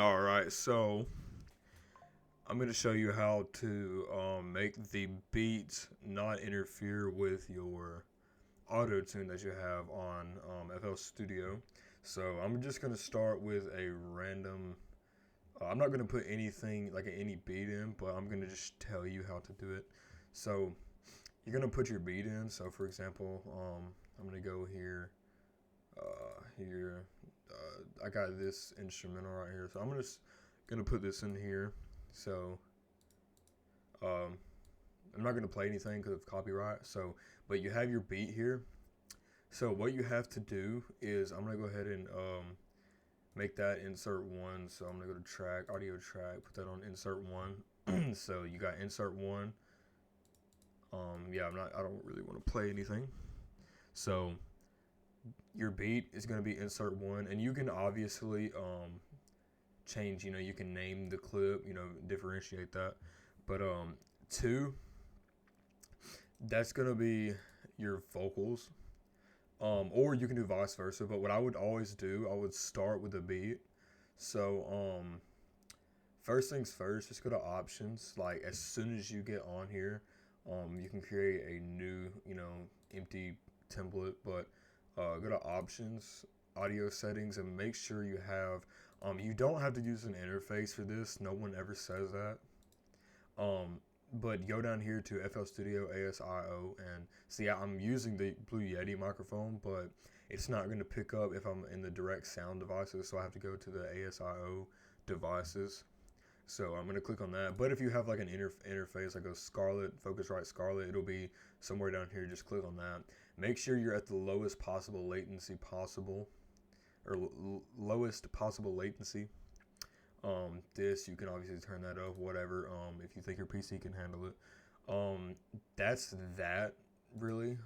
All right, so I'm going to show you how to make the beats not interfere with your auto tune that you have on FL Studio. So I'm just going to start with a random. I'm not going to put anything like any beat in, but I'm going to just tell you how to do it. So you're going to put your beat in. So for example, I'm going to go here. I got this instrumental right here, so I'm just gonna put this in here. So um, I'm not gonna play anything because of copyright. So, but you have your beat here. So what you have to do is I'm gonna go ahead and make that insert one. So I'm gonna go to track, audio track, put that on insert one. So you got insert one. Yeah, I don't really want to play anything. So your beat is gonna be insert one, and you can obviously change. You can name the clip. Differentiate that. But two, that's gonna be your vocals. Or you can do vice versa. But what I would always do, I would start with a beat. So first things first, just go to options. Like as soon as you get on here, you can create a new, empty template. But go to options, audio settings, and make sure you have. You don't have to use an interface for this. No one ever says that. Um, but go down here to FL Studio ASIO and see. I'm using the Blue Yeti microphone, but it's not going to pick up if I'm in the direct sound devices. So I have to go to the ASIO devices. So I'm going to click on that. But if you have like an interface, like a Scarlett, Focusrite Scarlett, it'll be somewhere down here. Just click on that. Make sure you're at the lowest possible latency possible, or lowest possible latency. This you can obviously turn that off, whatever. If you think your PC can handle it. That's that really.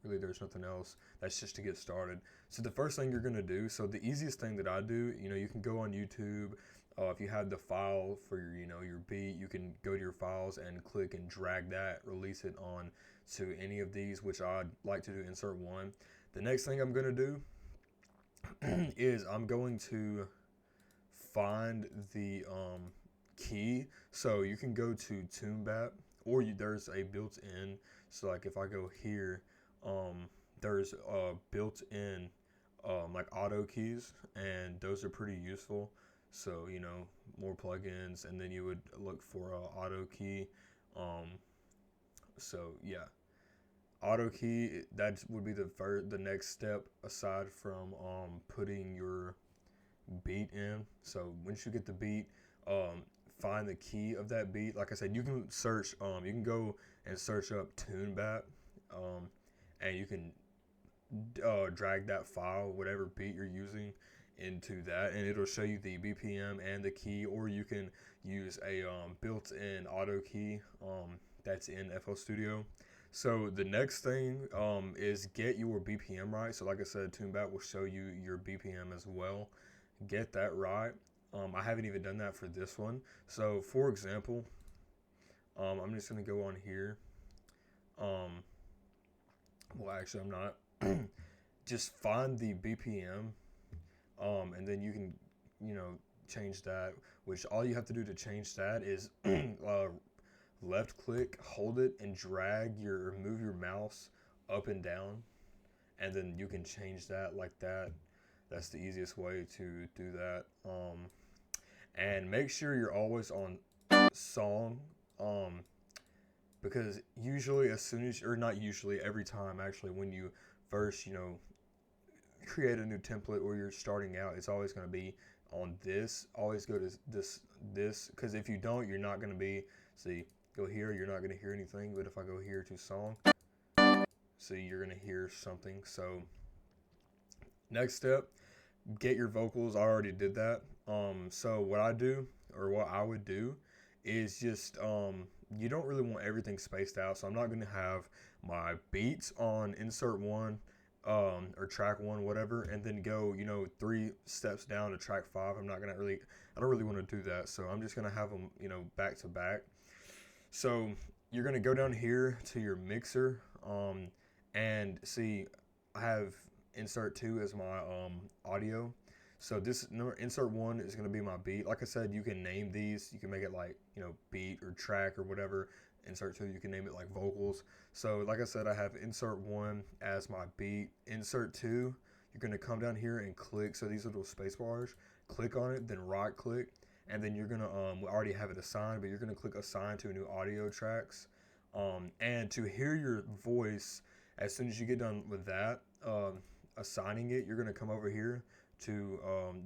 Really, there's nothing else. That's just to get started. So the first thing you're gonna do. So the easiest thing that I do, you can go on YouTube. If you have the file for your beat, you can go to your files and click and drag that, release it on to any of these, which I'd like to do insert one. The next thing I'm gonna do is I'm going to find the key. So you can go to TuneBat, or there's a built-in. So like if I go here, there's built-in like auto keys, and those are pretty useful. So more plugins, and then you would look for auto key. Um, so yeah, auto key, that would be the next step aside from putting your beat in. So once you get the beat, find the key of that beat. Like I said, you can search. You can go and search up TuneBat, and you can drag that file, whatever beat you're using, into that, and it'll show you the BPM and the key. Or you can use a built-in auto key that's in FL Studio. So the next thing is get your BPM right. So like I said, TuneBat will show you your BPM as well. Get that right. I haven't even done that for this one. So for example, I'm just gonna go on here. Well, actually, I'm not. Just find the BPM, and then you can, change that. Which all you have to do to change that is left click, hold it, and move your mouse up and down, and then you can change that like that. That's the easiest way to do that. And make sure you're always on song, because usually as soon as, or not usually, every time actually, when you first, create a new template or you're starting out, it's always going to be on this. Always go to this, because if you don't, you're not going to be, see, go here, you're not going to hear anything. But if I go here to song, see, you're going to hear something. So next step, get your vocals. I already did that. So what I do, or what I would do, is just you don't really want everything spaced out. So I'm not going to have my beats on insert one, or track one, whatever, and then go 3 steps down to track 5. I don't really want to do that. So I'm just going to have them back to back. So you're going to go down here to your mixer, and see, I have insert 2 as my audio. So this number insert 1 is going to be my beat. Like I said, you can name these. You can make it like, beat or track or whatever. Insert 2, you can name it like vocals. So like I said, I have insert 1 as my beat. Insert 2, you're going to come down here and click. So these little space bars, click on it, then right click. And then you're going to, we already have it assigned, but you're going to click assign to new audio tracks. And to hear your voice, as soon as you get done with that, assigning it, you're going to come over here to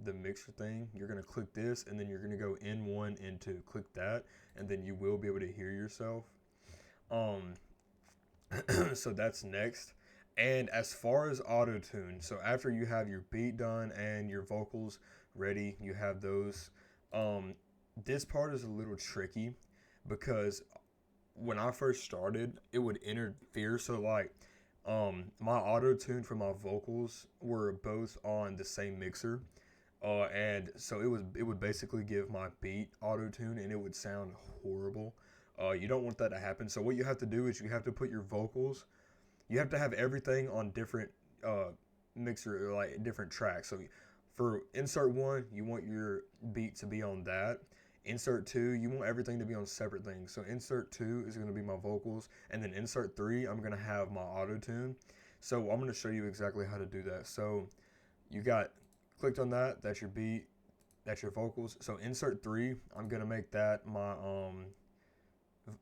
the mixer thing. You're going to click this, and then you're going to go N1, N2. Click that, and then you will be able to hear yourself. So that's next. And as far as auto tune, so after you have your beat done and your vocals ready, you have those. This part is a little tricky because when I first started, it would interfere. So like, my auto tune for my vocals were both on the same mixer, and so it would basically give my beat auto tune, and it would sound horrible. You don't want that to happen. So what you have to do is you have to put your vocals. You have to have everything on different mixer, or like different tracks. So for insert 1, you want your beat to be on that. Insert 2, you want everything to be on separate things. So insert 2 is going to be my vocals, and then insert 3, I'm going to have my auto tune. So I'm going to show you exactly how to do that. So you got clicked on that, that's your beat, that's your vocals. So insert 3, I'm going to make that my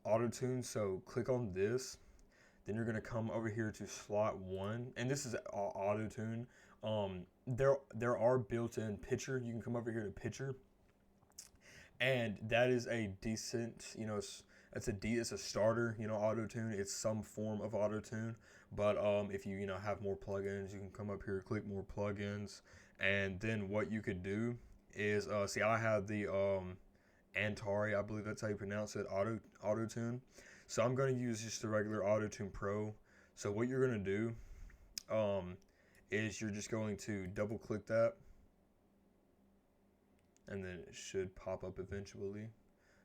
auto tune. So click on this, then you're going to come over here to slot 1, and this is auto tune. There are built-in pitcher. You can come over here to pitcher. And that is a decent, it's a starter, auto tune. It's some form of auto tune. But if you have more plugins, you can come up here, click more plugins, and then what you could do is see, I have the Antari, I believe that's how you pronounce it, auto tune. So I'm going to use just the regular Auto Tune Pro. So what you're going to do is you're just going to double click that, and then it should pop up eventually.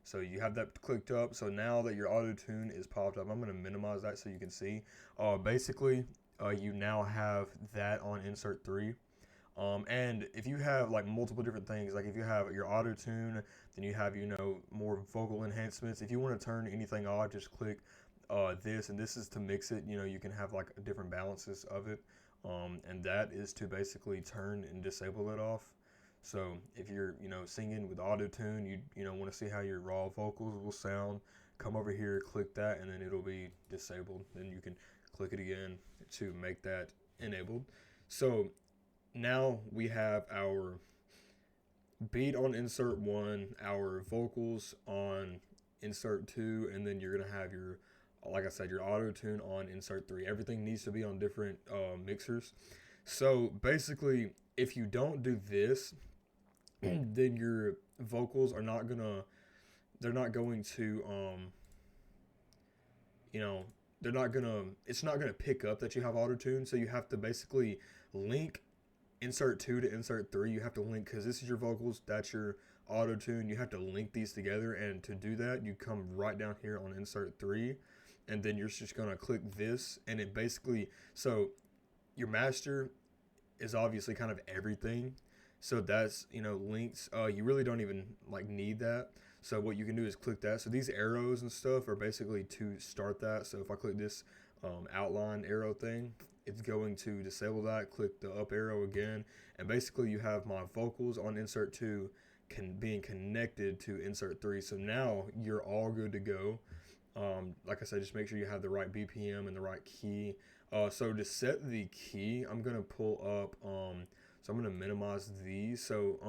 So you have that clicked up. So now that your auto tune is popped up, I'm going to minimize that so you can see. Basically, you now have that on insert 3. And if you have like multiple different things, like if you have your auto tune, then you have, more vocal enhancements. If you want to turn anything off, just click this, and this is to mix it. You can have like different balances of it. And that is to basically turn and disable it off. So if you're, singing with auto tune, you want to see how your raw vocals will sound, come over here, click that, and then it'll be disabled. Then you can click it again to make that enabled. So now we have our beat on insert 1, our vocals on insert 2, and then you're going to have your, like I said, your auto tune on insert 3. Everything needs to be on different mixers. So basically, if you don't do this, then your vocals are not gonna, they're not going to, they're not gonna, it's not gonna pick up that you have auto tune. So you have to basically link insert 2 to insert 3. You have to link, because this is your vocals, that's your auto tune. You have to link these together, and to do that, you come right down here on insert 3, and then you're just gonna click this, and it basically, so your master is obviously kind of everything. So that's, links. You really don't even like need that. So what you can do is click that. So these arrows and stuff are basically to start that. So if I click this outline arrow thing, it's going to disable that. Click the up arrow again, and basically you have my vocals on insert 2 being connected to insert 3. So now you're all good to go. Like I said, just make sure you have the right BPM and the right key. So to set the key, I'm gonna pull up. So I'm gonna minimize these. So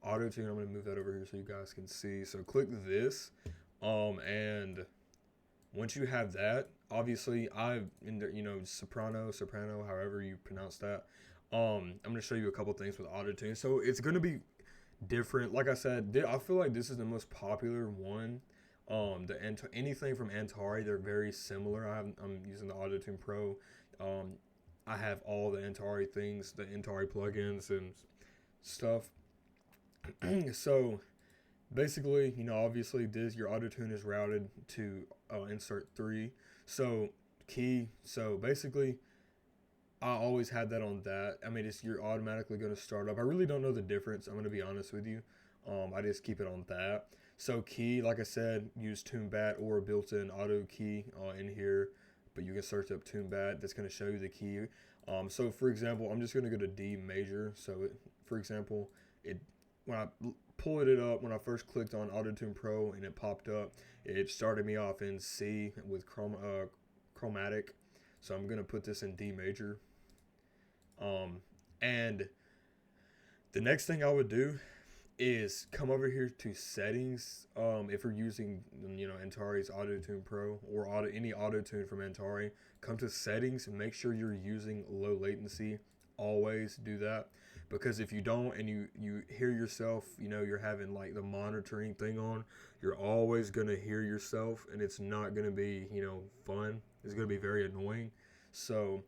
auto tune, I'm gonna move that over here so you guys can see. So click this, and once you have that, obviously soprano, however you pronounce that. I'm gonna show you a couple things with auto tune. So it's gonna be different. Like I said, I feel like this is the most popular one. Anything from Antari, they're very similar. I'm using the Auto Tune Pro. I have all the Antari things, the Antari plugins and stuff. So basically, obviously your auto tune is routed to insert 3. So key. So basically, I always had that on that. I mean, you're automatically going to start up. I really don't know the difference. I'm going to be honest with you. I just keep it on that. So key, like I said, use TuneBat or a built-in auto key in here, but you can search up TuneBat. That's going to show you the key. So for example, I'm just going to go to D major. So for example, when I pulled it up, when I first clicked on AutoTune Pro and it popped up, it started me off in C with chromatic. So I'm going to put this in D major. And the next thing I would do is come over here to settings. If you're using, Antares AutoTune Pro or any AutoTune from Antari, come to settings and make sure you're using low latency. Always do that, because if you don't and you hear yourself, you're having like the monitoring thing on, you're always gonna hear yourself, and it's not gonna be fun. It's gonna be very annoying. So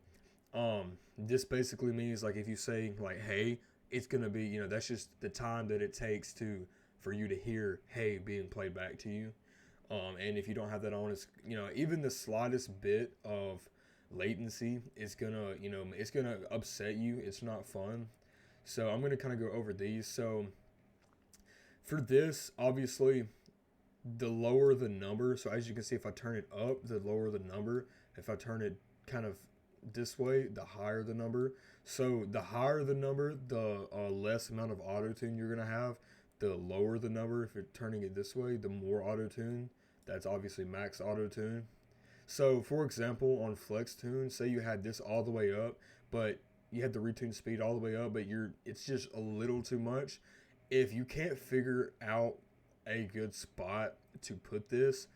this basically means like if you say like hey, it's gonna be that's just the time that it takes for you to hear hey being played back to you. And if you don't have that on, it's even the slightest bit of latency is gonna it's gonna upset you. It's not fun. So I'm gonna kind of go over these. So for this, obviously, the lower the number. So as you can see, if I turn it up, the lower the number. If I turn it kind of this way, the higher the number. So the higher the number, the less amount of auto tune you're gonna have. The lower the number, if you're turning it this way, the more auto tune. That's obviously max auto tune. So for example, on Flex Tune, say you had this all the way up, but you had the retune speed all the way up, but it's just a little too much. If you can't figure out a good spot to put this,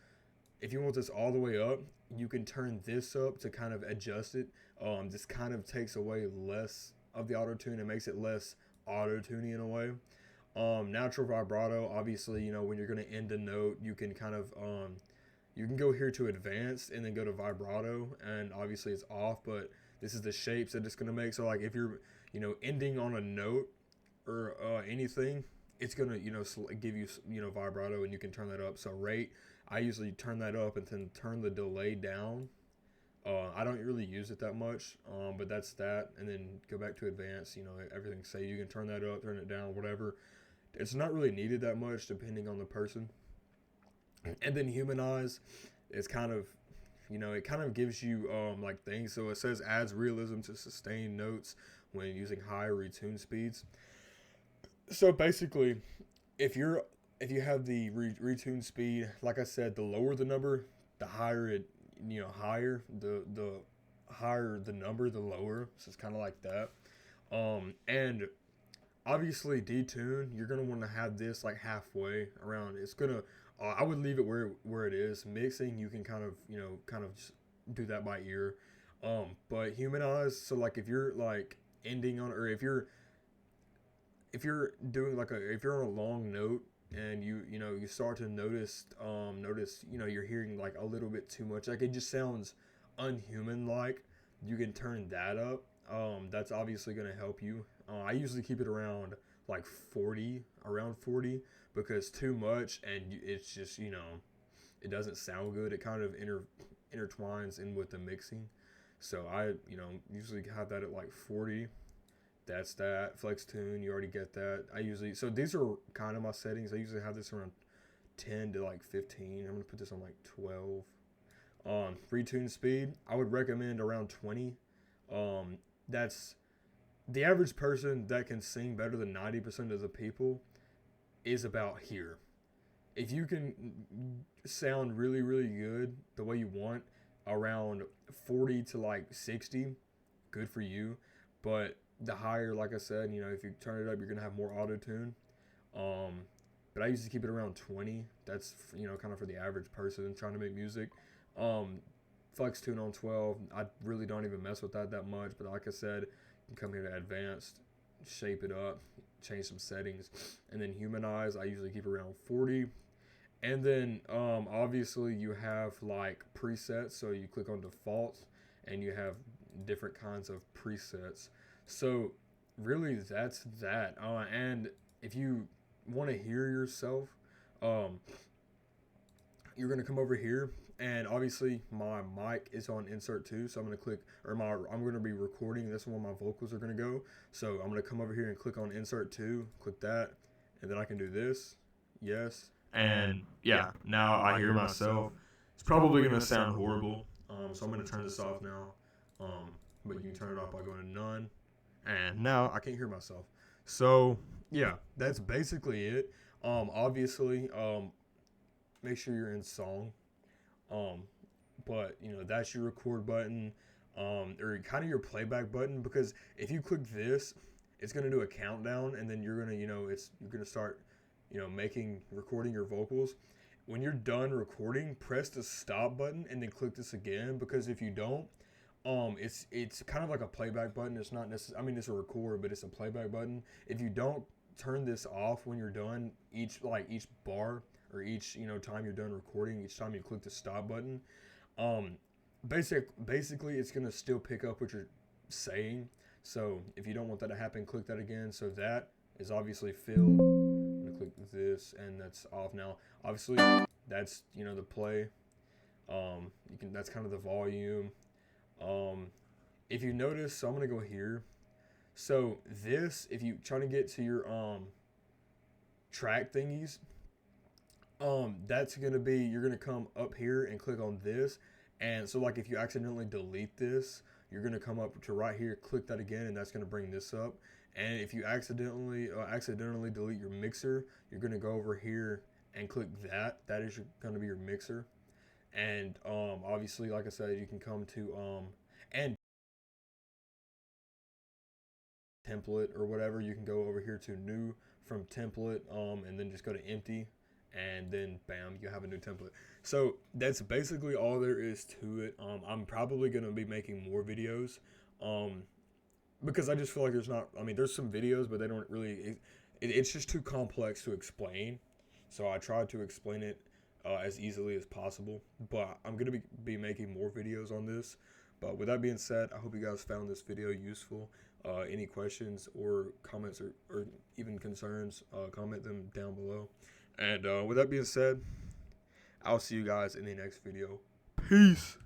if you want this all the way up, you can turn this up to kind of adjust it. This kind of takes away less of the auto tune and makes it less auto tuning in a way. Natural vibrato, obviously, when you're going to end a note, you can kind of you can go here to advanced and then go to vibrato, and obviously it's off, but this is the shapes that it's going to make. So like if you're ending on a note or anything, it's going to give you vibrato, and you can turn that up. So rate, I usually turn that up and then turn the delay down. I don't really use it that much, but that's that. And then go back to advanced, everything. Say you can turn that up, turn it down, whatever. It's not really needed that much depending on the person. And then humanize is kind of, it kind of gives you like things. So it says adds realism to sustained notes when using higher retune speeds. So basically, if you have the retune speed, like I said, the lower the number, the higher it, higher the higher the number, the lower. So it's kind of like that. And obviously detune, you're gonna want to have this like halfway around. It's gonna I would leave it where it is. Mixing, you can kind of just do that by ear. But humanize, so like if you're like ending on, or if you're doing like if you're on a long note and you start to notice you're hearing like a little bit too much, like it just sounds unhuman like, you can turn that up. That's obviously going to help you. I usually keep it around like 40, because too much and it's just it doesn't sound good. It kind of intertwines in with the mixing. So I usually have that at like 40. That's that. Flex tune, you already get that. So these are kind of my settings. I usually have this around 10 to like 15. I'm gonna put this on like 12. Retune speed, I would recommend around 20. That's the average person that can sing better than 90% of the people is about here. If you can sound really, really good the way you want, around 40 to like 60, good for you. But the higher, like I said, if you turn it up, you're gonna have more auto tune. But I usually keep it around 20. That's kind of for the average person trying to make music. Flex tune on 12. I really don't even mess with that much. But like I said, you can come here to advanced, shape it up, change some settings, and then humanize. I usually keep around 40. And then obviously you have like presets. So you click on defaults, and you have different kinds of presets. So really that's that. And if you want to hear yourself, you're going to come over here And obviously my mic is on insert 2, so I'm gonna click, I'm gonna be recording. This is where my vocals are gonna go. So I'm gonna come over here and click on insert 2, click that, and then I can do this. Yes. And yeah, now I hear myself. It's probably gonna sound horrible. So I'm gonna turn this off now. But you can turn it off by going to none. And now I can't hear myself. So yeah, that's basically it. Obviously, make sure you're in song. But you know, that's your record button, or kind of your playback button, because if you click this, it's gonna do a countdown, and then you're gonna, you're gonna start, recording your vocals. When you're done recording, press the stop button and then click this again, because if you don't, it's kind of like a playback button. It's not necessarily, I mean, it's a record, but it's a playback button. If you don't turn this off when you're done, each bar, or each time you're done recording, each time you click the stop button, basically it's gonna still pick up what you're saying. So if you don't want that to happen, click that again. So that is obviously filled. I'm gonna click this, and that's off now. Obviously that's the play. That's kind of the volume. If you notice, so I'm gonna go here. So this, if you trying to get to your track thingies, that's gonna be, you're gonna come up here and click on this. And so like if you accidentally delete this, you're gonna come up to right here, click that again, and that's gonna bring this up. And if you accidentally delete your mixer, you're gonna go over here and click that. That is gonna be your mixer. And obviously, like I said, you can come to and template or whatever. You can go over here to new from template, and then just go to empty, and then bam, you have a new template. So that's basically all there is to it. I'm probably gonna be making more videos, because I just feel like there's some videos, but they don't really. It's just too complex to explain. So I tried to explain it as easily as possible. But I'm gonna be making more videos on this. But with that being said, I hope you guys found this video useful. Any questions or comments or even concerns, comment them down below. And with that being said, I'll see you guys in the next video. Peace.